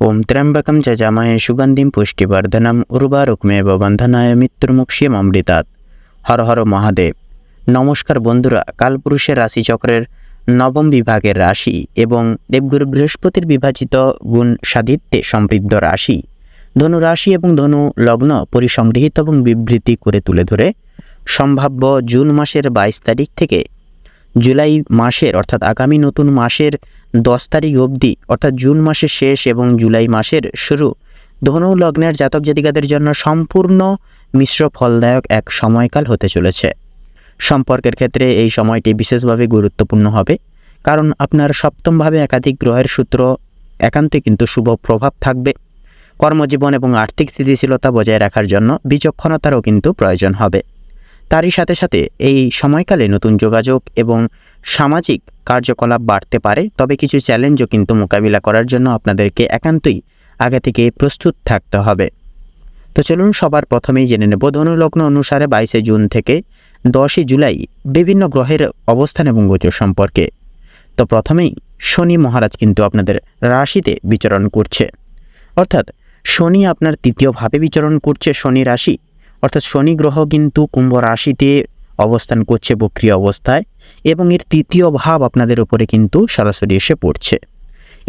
ওম ত্র্যম্বকম যজামহে সুগন্ধিম পুষ্টিবর্ধনম উর্বারুকমেব বন্ধনায় মৃত্যুর্মুক্ষীয়ম অমৃতাৎ। হর হর মহাদেব। নমস্কার বন্ধুরা, কালপুরুষের রাশিচক্রের নবম বিভাগের রাশি এবং দেবগুরু বৃহস্পতির বিভাজিত গুণ সাধিত্যে সমৃদ্ধ রাশি ধনু রাশি এবং ধনু লগ্ন পরিসংগৃহীত এবং বিবৃতি করে তুলে ধরে সম্ভাব্য জুন মাসের 22 তারিখ থেকে জুলাই মাসের অর্থাৎ আগামী নতুন মাসের 10 তারিখ অবধি অর্থাৎ জুন মাসের শেষ এবং জুলাই মাসের শুরু ধনু লগ্নের জাতক জাতিকাদের জন্য সম্পূর্ণ মিশ্র ফলদায়ক এক সময়কাল হতে চলেছে। সম্পর্কের ক্ষেত্রে এই সময়টি বিশেষভাবে গুরুত্বপূর্ণ হবে, কারণ আপনার সপ্তমভাবে একাধিক গ্রহের সূত্র একান্তই কিন্তু শুভ প্রভাব থাকবে। কর্মজীবন এবং আর্থিক স্থিতিশীলতা বজায় রাখার জন্য বিচক্ষণতারও কিন্তু প্রয়োজন হবে। তারই সাথে সাথে এই সময়কালে নতুন যোগাযোগ এবং সামাজিক কার্যকলাপ বাড়তে পারে, তবে কিছু চ্যালেঞ্জও কিন্তু মোকাবিলা করার জন্য আপনাদেরকে একান্তই আগে থেকে প্রস্তুত থাকতে হবে। তো চলুন সবার প্রথমেই জেনে নেব ধনু লগ্ন অনুসারে 22 জুন থেকে 10 জুলাই বিভিন্ন গ্রহের অবস্থান এবং গোচর সম্পর্কে। তো প্রথমেই শনি মহারাজ কিন্তু আপনাদের রাশিতে বিচরণ করছে, অর্থাৎ শনি আপনার তৃতীয় ভাবে বিচরণ করছে। শনি রাশি অর্থাৎ শনি গ্রহ কিন্তু কুম্ভ রাশিতে অবস্থান করছে বক্রী অবস্থায়, এবং এর তৃতীয় ভাব আপনাদের উপরে কিন্তু সরাসরি এসে পড়ছে।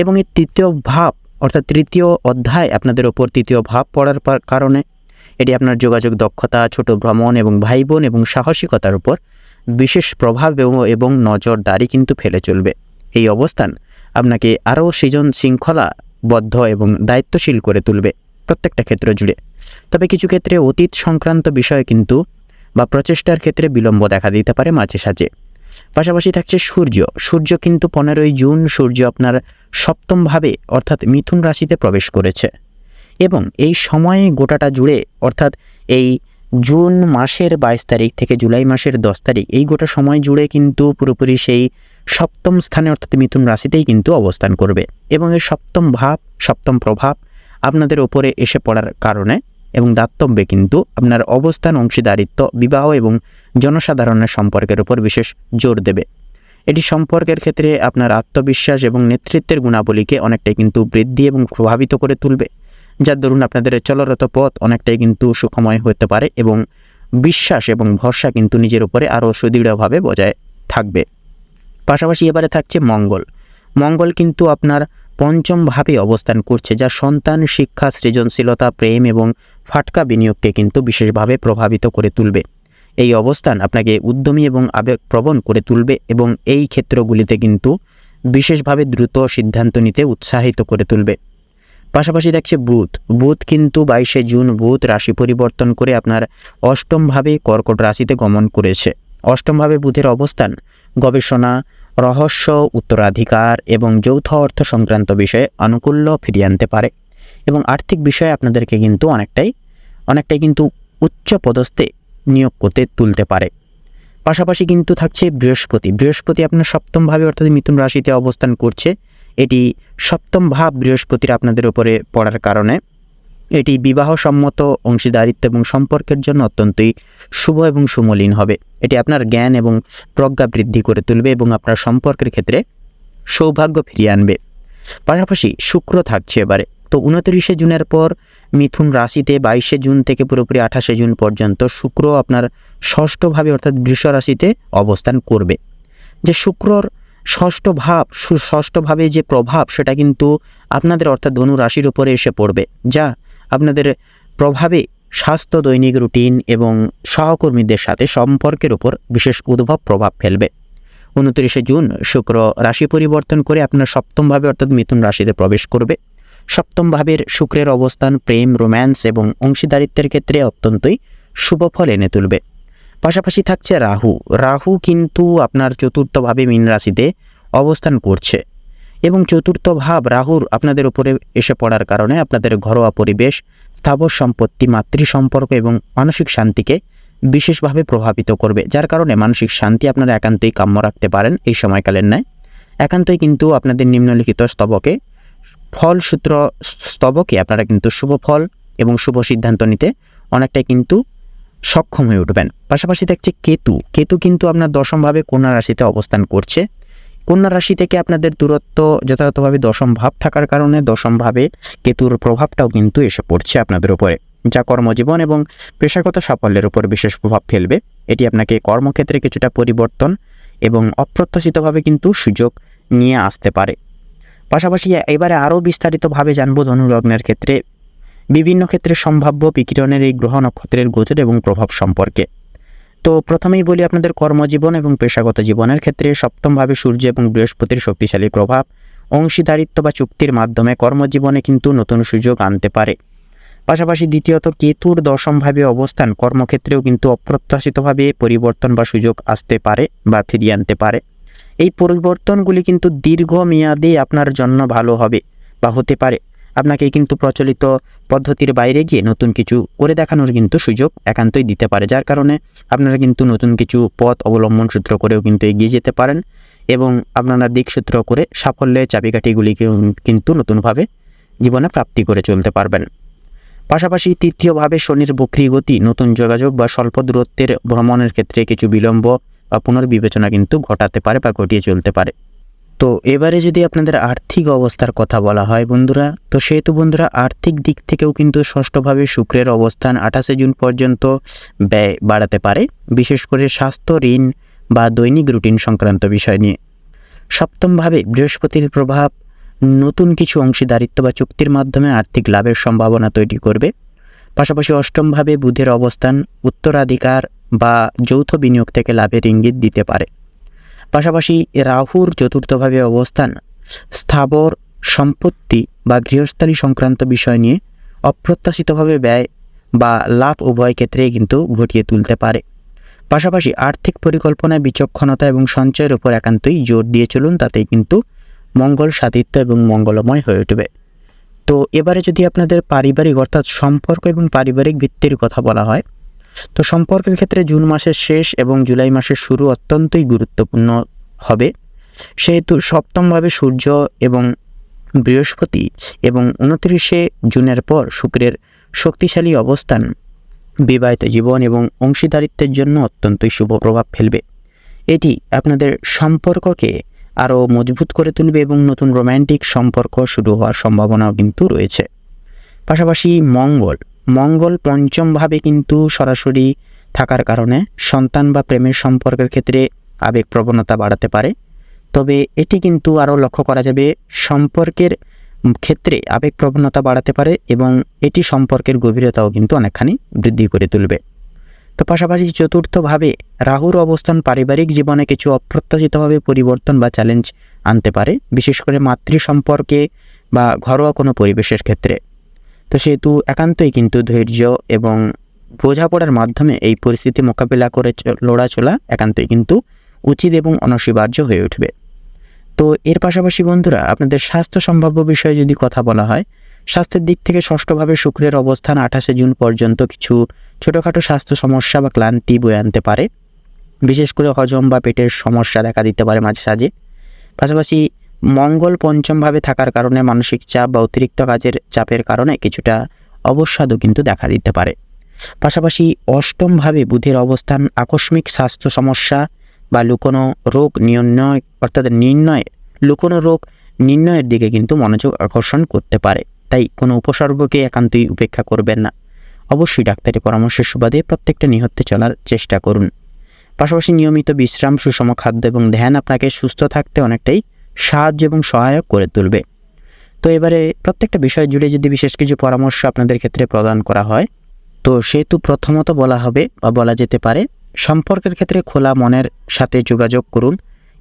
এবং এর তৃতীয় ভাব অর্থাৎ তৃতীয় অধ্যায় আপনাদের ওপর তৃতীয় ভাব পড়ার কারণে এটি আপনার যোগাযোগ দক্ষতা, ছোট ভ্রমণ এবং ভাই বোন এবং সাহসিকতার উপর বিশেষ প্রভাব এবং নজরদারি কিন্তু ফেলে চলবে। এই অবস্থান আপনাকে আরও সৃজন শৃঙ্খলাবদ্ধ এবং দায়িত্বশীল করে তুলবে প্রত্যেকটা ক্ষেত্র জুড়ে। তবে কিছু ক্ষেত্রে অতীত সংক্রান্ত বিষয় কিন্তু বা প্রচেষ্টার ক্ষেত্রে বিলম্ব দেখা দিতে পারে মাঝে সাঝে। পাশাপাশি থাকছে সূর্য কিন্তু 15 জুন সূর্য আপনার সপ্তম ভাবে অর্থাৎ মিথুন রাশিতে প্রবেশ করেছে, এবং এই সময়ে গোটাটা জুড়ে অর্থাৎ এই জুন মাসের 22 তারিখ থেকে জুলাই মাসের 10 তারিখ এই গোটা সময় জুড়ে কিন্তু পুরোপুরি সেই সপ্তম স্থানে অর্থাৎ মিথুন রাশিতেই কিন্তু অবস্থান করবে। এবং এই সপ্তম প্রভাব আপনাদের ওপরে এসে পড়ার কারণে এবং দাতব্যে কিন্তু আপনার অবস্থান, অংশীদারিত্ব, বিবাহ এবং জনসাধারণের সম্পর্কের উপর বিশেষ জোর দেবে। এটি সম্পর্কের ক্ষেত্রে আপনার আত্মবিশ্বাস এবং নেতৃত্বের গুণাবলীকে অনেকটাই কিন্তু বৃদ্ধি এবং প্রভাবিত করে তুলবে, যার দরুন আপনাদের চলরত পথ অনেকটাই কিন্তু সুখময় হতে পারে এবং বিশ্বাস এবং ভরসা কিন্তু নিজের উপরে আরও সুদৃঢ়ভাবে বজায় থাকবে। পাশাপাশি এবারে থাকছে মঙ্গল কিন্তু আপনার পঞ্চম ভাবে অবস্থান করছে, যা সন্তান, শিক্ষা, সৃজনশীলতা, প্রেম এবং ফাটকা বিনিয়োগকে কিন্তু বিশেষভাবে প্রভাবিত করে তুলবে। এই অবস্থান আপনাকে উদ্যমী এবং আবেগপ্রবণ করে তুলবে এবং এই ক্ষেত্রগুলিতে কিন্তু বিশেষভাবে দ্রুত সিদ্ধান্ত নিতে উৎসাহিত করে তুলবে। পাশাপাশি দেখছে বুধ কিন্তু 22 জুন বুধ রাশি পরিবর্তন করে আপনার অষ্টম ভাবে কর্কট রাশিতে গমন করেছে। অষ্টম ভাবে বুধের অবস্থান গবেষণা, রহস্য, উত্তরাধিকার এবং যৌথ অর্থ সংক্রান্ত বিষয়ে আনুকূল্য ফিরিয়ে আনতে পারে এবং আর্থিক বিষয়ে আপনাদেরকে কিন্তু অনেকটাই কিন্তু উচ্চ পদস্থে নিয়োগ করতে তুলতে পারে। পাশাপাশি কিন্তু থাকছে বৃহস্পতি আপনার সপ্তম ভাবে অর্থাৎ মিথুন রাশিতে অবস্থান করছে। এটি সপ্তম ভাব বৃহস্পতির আপনাদের উপরে পড়ার কারণে এটি বিবাহ সম্মত অংশীদারিত্ব এবং সম্পর্কের জন্য অত্যন্তই শুভ এবং সুমলিন হবে। এটি আপনার জ্ঞান এবং প্রজ্ঞা বৃদ্ধি করে তুলবে এবং আপনার সম্পর্কের ক্ষেত্রে সৌভাগ্য ফিরিয়ে আনবে। পাশাপাশি শুক্র থাকছে এবারে। তো 29 জুনের পর মিথুন রাশিতে 22 জুন থেকে পুরোপুরি 28 জুন পর্যন্ত শুক্র আপনার ষষ্ঠ ভাবে অর্থাৎ বৃষ রাশিতে অবস্থান করবে। যে শুক্রর ষষ্ঠ ভাবে যে প্রভাব সেটা কিন্তু আপনাদের অর্থাৎ ধনু রাশির উপরে এসে পড়বে, যা আপনাদের প্রভাবে স্বাস্থ্য, দৈনিক রুটিন এবং সহকর্মীদের সাথে সম্পর্কের উপর বিশেষ উদ্ভব প্রভাব ফেলবে। 29 জুন শুক্র রাশি পরিবর্তন করে আপনার সপ্তম ভাবে অর্থাৎ মিথুন রাশিতে প্রবেশ করবে। সপ্তম ভাবের শুক্রের অবস্থান প্রেম, রোম্যান্স এবং অংশীদারিত্বের ক্ষেত্রে অত্যন্তই শুভ ফল এনে তুলবে। পাশাপাশি থাকছে রাহু কিন্তু আপনার চতুর্থ ভাবে মীন রাশিতে অবস্থান করছে এবং চতুর্থ ভাব রাহুর আপনাদের উপরে এসে পড়ার কারণে আপনাদের ঘরোয়া পরিবেশ, স্থাবর সম্পত্তি, মাতৃ সম্পর্ক এবং মানসিক শান্তিকে বিশেষভাবে প্রভাবিত করবে, যার কারণে মানসিক শান্তি আপনারা একান্তই কাম্য রাখতে পারেন। এই সময়কালের ন্যায় একান্তই কিন্তু আপনাদের নিম্নলিখিত স্তবকে আপনারা কিন্তু শুভ ফল এবং শুভ সিদ্ধান্ত নিতে অনেকটাই কিন্তু সক্ষম হয়ে উঠবেন। পাশাপাশি দেখছে কেতু কিন্তু আপনার দশম ভাবে কন্যা রাশিতে অবস্থান করছে। কন্যা রাশি থেকে আপনাদের দূরত্ব যথাযথভাবে দশম ভাব থাকার কারণে দশম ভাবে কেতুর প্রভাবটাও কিন্তু এসে পড়ছে আপনাদের উপরে, যা কর্মজীবন এবং পেশাগত সাফল্যের উপর বিশেষ প্রভাব ফেলবে। এটি আপনাকে কর্মক্ষেত্রে কিছুটা পরিবর্তন এবং অপ্রত্যাশিতভাবে কিন্তু সুযোগ নিয়ে আসতে পারে। পাশাপাশি এবারে আরও বিস্তারিতভাবে জানব ধনুলগ্নের ক্ষেত্রে বিভিন্ন ক্ষেত্রে সম্ভাব্য বিকিরণের এই গ্রহ নক্ষত্রের গোচর এবং প্রভাব সম্পর্কে। তো প্রথমেই বলি আপনাদের কর্মজীবন এবং পেশাগত জীবনের ক্ষেত্রে সপ্তমভাবে সূর্য এবং বৃহস্পতির শক্তিশালী প্রভাব অংশীদারিত্ব বা চুক্তির মাধ্যমে কর্মজীবনে কিন্তু নতুন সুযোগ আনতে পারে। পাশাপাশি দ্বিতীয়ত কেতুর দশমভাবে অবস্থান কর্মক্ষেত্রেও কিন্তু অপ্রত্যাশিতভাবে পরিবর্তন বা সুযোগ আসতে পারে বা ফিরিয়ে আনতে পারে। এই পরিবর্তনগুলি কিন্তু দীর্ঘমেয়াদে আপনার জন্য ভালো হবে বা হতে পারে। আপনাকে কিন্তু প্রচলিত পদ্ধতির বাইরে গিয়ে নতুন কিছু করে দেখানোর কিন্তু সুযোগ একান্তই দিতে পারে, যার কারণে আপনারা কিন্তু নতুন কিছু পথ অবলম্বন সূত্র করেও কিন্তু এগিয়ে যেতে পারেন এবং আপনারা দিকসূত্র করে সাফল্যের চাবিকাঠিগুলিকে কিন্তু নতুনভাবে জীবনে প্রাপ্তি করে চলতে পারবেন। পাশাপাশি তৃতীয়ভাবে শনির বক্রী গতি নতুন যোগাযোগ বা স্বল্প দূরত্বের ভ্রমণের ক্ষেত্রে কিছু বিলম্ব বা পুনর্বিবেচনা কিন্তু ঘটাতে পারে বা ঘটিয়ে চলতে পারে। তো এবারে যদি আপনাদের আর্থিক অবস্থার কথা বলা হয় বন্ধুরা, তো সেহেতু বন্ধুরা আর্থিক দিক থেকেও কিন্তু ষষ্ঠভাবে শুক্রের অবস্থান 28শে জুন পর্যন্ত ব্যয় বাড়াতে পারে, বিশেষ করে স্বাস্থ্য, ঋণ বা দৈনিক রুটিন সংক্রান্ত বিষয় নিয়ে। সপ্তমভাবে বৃহস্পতির প্রভাব নতুন কিছু অংশীদারিত্ব বা চুক্তির মাধ্যমে আর্থিক লাভের সম্ভাবনা তৈরি করবে। পাশাপাশি অষ্টমভাবে বুধের অবস্থান উত্তরাধিকার বা যৌথ বিনিয়োগ থেকে লাভের ইঙ্গিত দিতে পারে। পাশাপাশি রাহুর চতুর্থভাবে অবস্থান স্থাবর সম্পত্তি বা গৃহস্থালী সংক্রান্ত বিষয় নিয়ে অপ্রত্যাশিতভাবে ব্যয় বা লাভ উভয় ক্ষেত্রেই কিন্তু ঘটিয়ে তুলতে পারে। পাশাপাশি আর্থিক পরিকল্পনায় বিচক্ষণতা এবং সঞ্চয়ের উপর একান্তই জোর দিয়ে চলুন, তাতেই কিন্তু মঙ্গল সাধিত্য এবং মঙ্গলময় হয়ে উঠবে। তো এবারে যদি আপনাদের পারিবারিক অর্থাৎ সম্পর্ক এবং পারিবারিক ভিত্তির কথা বলা হয়, তো সম্পর্কের ক্ষেত্রে জুন মাসের শেষ এবং জুলাই মাসের শুরু অত্যন্তই গুরুত্বপূর্ণ হবে। সেহেতু সপ্তমভাবে সূর্য এবং বৃহস্পতি এবং 29শে জুনের পর শুক্রের শক্তিশালী অবস্থান বিবাহিত জীবন এবং অংশীদারিত্বের জন্য অত্যন্তই শুভ প্রভাব ফেলবে। এটি আপনাদের সম্পর্ককে আরও মজবুত করে তুলবে এবং নতুন রোম্যান্টিক সম্পর্ক শুরু হওয়ার সম্ভাবনাও কিন্তু রয়েছে। পাশাপাশি মঙ্গল পঞ্চমভাবে কিন্তু সরাসরি থাকার কারণে সন্তান বা প্রেমের সম্পর্কের ক্ষেত্রে আবেগ প্রবণতা বাড়াতে পারে। তবে এটি কিন্তু আরও লক্ষ্য করা যাবে সম্পর্কের ক্ষেত্রে আবেগ প্রবণতা বাড়াতে পারে এবং এটি সম্পর্কের গভীরতাও কিন্তু অনেকখানি বৃদ্ধি করে তুলবে। তো পাশাপাশি চতুর্থভাবে রাহুর অবস্থান পারিবারিক জীবনে কিছু অপ্রত্যাশিতভাবে পরিবর্তন বা চ্যালেঞ্জ আনতে পারে, বিশেষ করে মাতৃ সম্পর্কে বা ঘরোয়া কোনো পরিবেশের ক্ষেত্রে। তো সেহেতু একান্তই কিন্তু ধৈর্য এবং বোঝাপড়ার মাধ্যমে এই পরিস্থিতি মোকাবিলা করে লড়াচলা একান্তই কিন্তু উচিত এবং অনস্বীকার্য হয়ে উঠবে। তো এর পাশাপাশি বন্ধুরা আপনাদের স্বাস্থ্য সম্ভাব্য বিষয়ে যদি কথা বলা হয়, স্বাস্থ্যের দিক থেকে ষষ্ঠভাবে শুক্রের অবস্থান 28শে জুন পর্যন্ত কিছু ছোটোখাটো স্বাস্থ্য সমস্যা বা ক্লান্তি বয়ে আনতে পারে, বিশেষ করে হজম বা পেটের সমস্যা দেখা দিতে পারে মাঝে সাঝে। পাশাপাশি মঙ্গল পঞ্চমভাবে থাকার কারণে মানসিক চাপ বা অতিরিক্ত কাজের চাপের কারণে কিছুটা অবসাদও কিন্তু দেখা দিতে পারে। পাশাপাশি অষ্টমভাবে বুধের অবস্থান আকস্মিক স্বাস্থ্য সমস্যা বা লুকোনো রোগ লুকোনো রোগ নির্ণয়ের দিকে কিন্তু মনোযোগ আকর্ষণ করতে পারে। তাই কোনো উপসর্গকে একান্তই উপেক্ষা করবেন না, অবশ্যই ডাক্তারি পরামর্শের সুবাদে প্রত্যেকটা নিহত্যে চলার চেষ্টা করুন। পাশাপাশি নিয়মিত বিশ্রাম, সুষম খাদ্য এবং ধ্যান আপনাকে সুস্থ থাকতে অনেকটাই সাহায্য এবং সহায়ক করে তুলবে। তো এবারে প্রত্যেকটা বিষয় জুড়ে যদি বিশেষ কিছু পরামর্শ আপনাদের ক্ষেত্রে প্রদান করা হয়, তো সেহেতু প্রথমত বলা হবে বা বলা যেতে পারে সম্পর্কের ক্ষেত্রে খোলা মনের সাথে যোগাযোগ করুন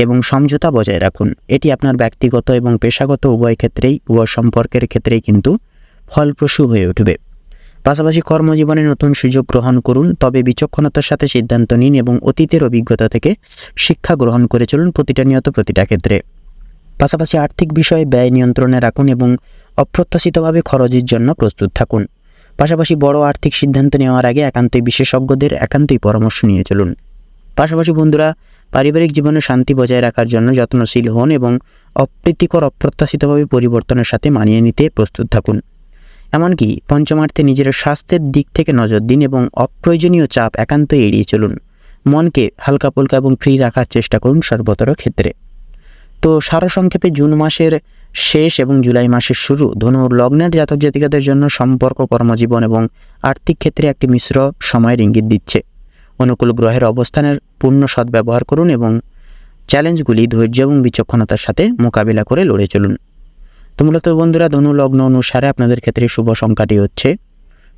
এবং সমঝোতা বজায় রাখুন। এটি আপনার ব্যক্তিগত এবং পেশাগত উভয় সম্পর্কের ক্ষেত্রেই কিন্তু ফলপ্রসূ হয়ে উঠবে। পাশাপাশি কর্মজীবনে নতুন সুযোগ গ্রহণ করুন, তবে বিচক্ষণতার সাথে সিদ্ধান্ত নিন এবং অতীতের অভিজ্ঞতা থেকে শিক্ষা গ্রহণ করে চলুন প্রতিটা ক্ষেত্রে। পাশাপাশি আর্থিক বিষয়ে ব্যয় নিয়ন্ত্রণে রাখুন এবং অপ্রত্যাশিতভাবে খরচের জন্য প্রস্তুত থাকুন। পাশাপাশি বড় আর্থিক সিদ্ধান্ত নেওয়ার আগে একান্তই বিশেষজ্ঞদের একান্তই পরামর্শ নিয়ে চলুন। পাশাপাশি বন্ধুরা পারিবারিক জীবনে শান্তি বজায় রাখার জন্য যত্নশীল হন এবং অপ্রীতিকর অপ্রত্যাশিতভাবে পরিবর্তনের সাথে মানিয়ে নিতে প্রস্তুত থাকুন। এমনকি পঞ্চমার্থে নিজের স্বাস্থ্যের দিক থেকে নজর দিন এবং অপ্রয়োজনীয় চাপ একান্তই এড়িয়ে চলুন। মনকে হালকা পুলকা এবং ফ্রি রাখার চেষ্টা করুন সর্বতর ক্ষেত্রে। তো সারসংক্ষেপে জুন মাসের শেষ এবং জুলাই মাসের শুরু ধনু লগ্নের জাতক জাতিকাদের জন্য সম্পর্ক, কর্মজীবন এবং আর্থিক ক্ষেত্রে একটি মিশ্র সময়ের ইঙ্গিত দিচ্ছে। অনুকূল গ্রহের অবস্থানের পূর্ণ সদ্ব্যবহার করুন এবং চ্যালেঞ্জগুলি ধৈর্য এবং বিচক্ষণতার সাথে মোকাবিলা করে লড়ে চলুন। তো মূলত বন্ধুরা, ধনু লগ্ন অনুসারে আপনাদের ক্ষেত্রে শুভ সংখ্যাটি হচ্ছে,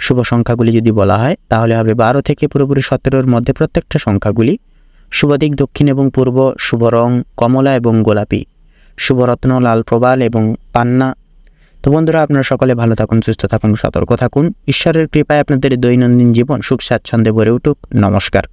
শুভ সংখ্যাগুলি যদি বলা হয় তাহলে হবে 12 থেকে পুরোপুরি 17-র মধ্যে প্রত্যেকটা সংখ্যাগুলি। শুভ দিক দক্ষিণ এবং পূর্ব, শুভ রং কমলা এবং গোলাপি, শুভরত্ন লাল প্রবাল এবং পান্না। তো বন্ধুরা, আপনারা সকলে ভালো থাকুন, সুস্থ থাকুন, সতর্ক থাকুন। ঈশ্বরের কৃপায় আপনাদের দৈনন্দিন জীবন সুখ স্বাচ্ছন্দ্যে ভরে উঠুক। নমস্কার।